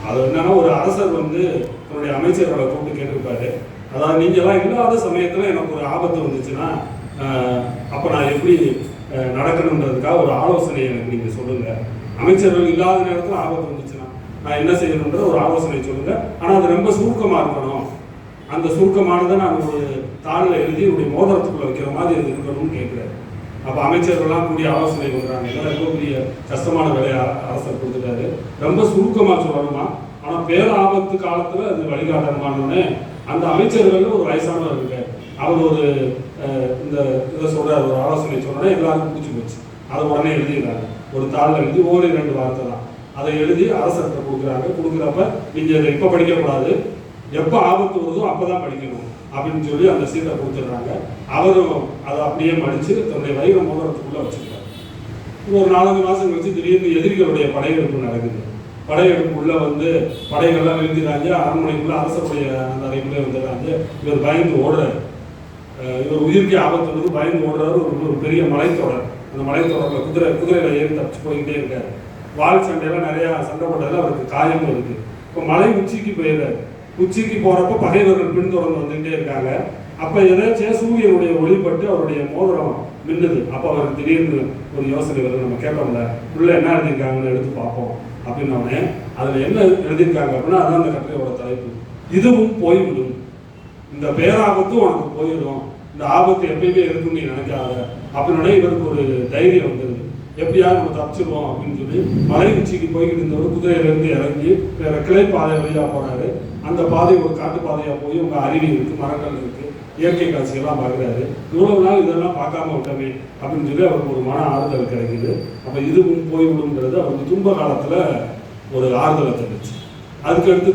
அது என்னன்னா ஒரு அரசர் வந்து தன்னுடைய அமைச்சர்களை கூப்பிட்டு கேட்டிருப்பாரு. அதாவது நீங்கள்லாம் இல்லாத சமயத்தில் எனக்கு ஒரு ஆபத்து வந்துச்சுன்னா அப்போ நான் எப்படி நடக்கணுன்றதுக்காக ஒரு ஆலோசனை எனக்கு நீங்கள் சொல்லுங்கள். அமைச்சர்கள் இல்லாத நேரத்தில் ஆபத்து வந்துச்சுன்னா நான் என்ன செய்யணுன்ற ஒரு ஆலோசனை சொல்லுங்கள். ஆனால் அது ரொம்ப சுருக்கமாக இருக்கணும். அந்த சுருக்கமானதை நான் ஒரு தாளில் எழுதி என்னுடைய மோதிரத்துக்குள்ளே வைக்கிற மாதிரி அது இருக்கணும்னு கேட்குறாரு. அப்போ அமைச்சர்கள்லாம் கூடிய ஆலோசனை கொடுக்குறாங்க. இதெல்லாம் ரொம்ப பெரிய கஷ்டமான வேலையை அரசர் கொடுத்துட்டாரு. ரொம்ப சுருக்கமாக சொல்லணுமா, ஆனால் பேராபத்து காலத்தில் அது வழிகாட்டணுமானோடனே அந்த அமைச்சர்கள் ஒரு வயசானவர் இருக்கார். அவர் ஒரு இந்த இதை சொல்கிறார், ஒரு ஆலோசனை சொன்னோன்னே எல்லாருக்கும் பிடிச்சி போச்சு. அதை உடனே எழுதிடுறாங்க. ஒரு தாளில் எழுதி 1-2 வார்த்தை தான் அதை எழுதி அரசர்கிட்ட கொடுக்குறாங்க. கொடுக்குறப்ப நீங்கள் இதை இப்போ படிக்கக்கூடாது, எப்போ ஆபத்து வருதோ அப்போ தான் படிக்கணும் அப்படின்னு சொல்லி அந்த சீட்டை கொடுத்துட்றாங்க. அவரும் அதை அப்படியே மடித்து தன்னுடைய வைர மோதிரத்துக்குள்ளே வச்சுருக்காரு. ஒரு 4 மாதம் கழிச்சு திடீர்னு எதிரிகளுடைய படையெடுப்பு நடக்குது. படையெடுப்புக்குள்ளே வந்து படைகள்லாம் எழுதிடுறாங்க. அரண்மனைக்குள்ளே அரசருடைய அந்த அறைக்குள்ளே வந்துடுறாங்க. இவர் பயந்து ஓடுறாரு. இவர் உயிருக்கு ஆபத்து வந்து பயந்து ஓடுறாரு. ஒரு பெரிய மலைத்தொடர். அந்த மலைத்தொடரில் குதிரையில் ஏறி தப்பிச்சு போய்கிட்டே இருக்காரு. வால் சண்டையெல்லாம் நிறையா சண்டை போட்டதில் அவருக்கு காயமும் இருக்குது. இப்போ மலை உச்சிக்கு போயிடுறாரு. உச்சிக்கு போகிறப்ப பகைவர்கள் பின்தொடர்ந்து வந்துகிட்டே இருக்காங்க. அப்போ ஏதாச்சும் சூரியனுடைய ஒளிப்பட்டு அவருடைய மோதிரம் மின்னுது. அப்போ அவருக்கு திடீர்னு ஒரு யோசனை வருது, நம்ம கேட்போம்ல உள்ள என்ன எழுதியிருக்காங்கன்னு எடுத்து பார்ப்போம் அப்படின்னோடனே அதில் என்ன எழுதியிருக்காங்க அப்படின்னா அதான் அந்த கட்டுரையோட தலைப்பு. இதுவும் போய்விடும், இந்த பேராபத்து உனக்கு போயிடும், இந்த ஆபத்து எப்பயுமே இருக்குன்னு நீ நினைக்காத அப்படின்னோடனே இவருக்கு ஒரு தைரியம் வந்துடுது. எப்படியாவது நம்ம தப்பிச்சிருவோம் அப்படின்னு சொல்லி மலை உச்சிக்கு போய்கிட்டு இருந்தவர் குதிரையிலேருந்து இறங்கி வேற கிளை பாதை வழியாக போகிறாரு. அந்த பாதை ஒரு காட்டு பாதையாக போய் உங்கள் அருவி இருக்குது, மரங்கள் இருக்குது, இயற்கை காட்சியெல்லாம் பார்க்குறாரு. இவ்வளவு நாள் இதெல்லாம் பார்க்காம விட்டமே அப்படின்னு சொல்லி அவருக்கு ஒரு மன ஆறுதல் கிடைக்குது. அப்போ இதுவும் போய்விடுங்கிறது அவருக்கு துன்ப காலத்தில் ஒரு ஆறுதலை தந்துச்சு. அதுக்கடுத்து